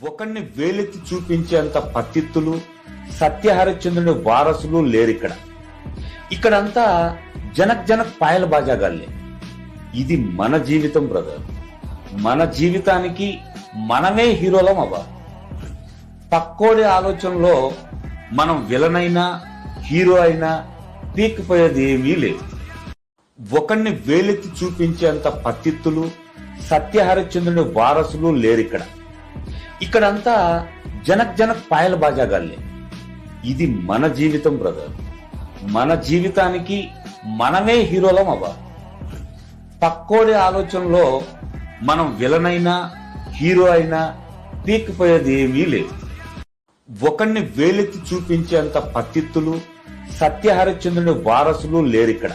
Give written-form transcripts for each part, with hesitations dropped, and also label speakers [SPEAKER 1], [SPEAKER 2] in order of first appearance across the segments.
[SPEAKER 1] ఒకరిని వేలెత్తి చూపించేంత పత్తిత్తులు సత్యహరిశ్చంద్రుని వారసులు లేరిక్కడ. ఇక్కడంతా జనక్ పాయల బాజాగాళ్ళే. ఇది మన జీవితం బ్రదర్. మన జీవితానికి మనమే హీరోలం అవ్వ. పక్కోడి ఆలోచనలో మనం విలన్ అయినా హీరో అయినా పీకిపోయేది ఏమీ లేదు. ఒకరిని వేలెత్తి చూపించేంత పత్తిత్తులు సత్యహరిశ్చంద్రుని వారసులు లేరిక్కడ. ఇక్కడంతా జనక్ పాయల బాజాగాళ్ళే. ఇది మన జీవితం బ్రదర్. మన జీవితానికి మనమే హీరోలం అవ్వ. పక్కోడి ఆలోచనలో మనం విలన్ అయినా హీరో అయినా పీకిపోయేది ఏమీ లేదు. ఒకరిని వేలెత్తి చూపించేంత పత్తిత్తులు సత్యహరిశ్చంద్రుని వారసులు లేరిక్కడ.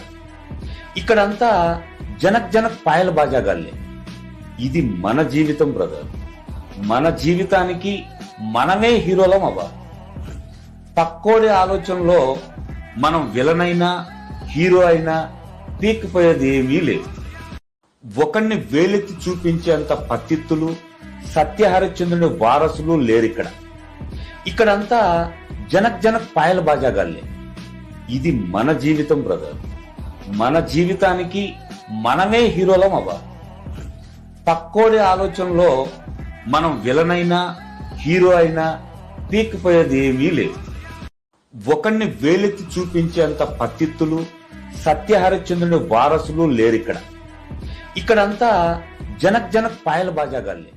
[SPEAKER 1] ఇక్కడంతా జనక్ పాయల బాజాగాళ్ళే. ఇది మన జీవితం బ్రదర్. మన జీవితానికి మనమే హీరోలం అవ్వ. పక్కోడి ఆలోచనలో మనం విలన్ అయినా హీరో అయినా పీకిపోయేది ఏమీ లేదు. ఒకరిని వేలెత్తి చూపించేంత పత్తిత్తులు సత్యహరిశ్చంద్రుని వారసులు లేరిక్కడ. ఇక్కడంతా జనక్ పాయల బాజాగాళ్ళే. ఇది మన జీవితం బ్రదర్. మన జీవితానికి మనమే హీరోలం అవ్వ. పక్కోడి ఆలోచనలో మనం విలన్ అయినా హీరో అయినా పీకిపోయేది ఏమీ లేదు. ఒకరిని వేలెత్తి చూపించేంత పత్తిత్తులు సత్యహరిశ్చంద్రుని వారసులు లేరిక్కడ. ఇక్కడంతా జనక్ పాయల బాజాగాళ్ళే.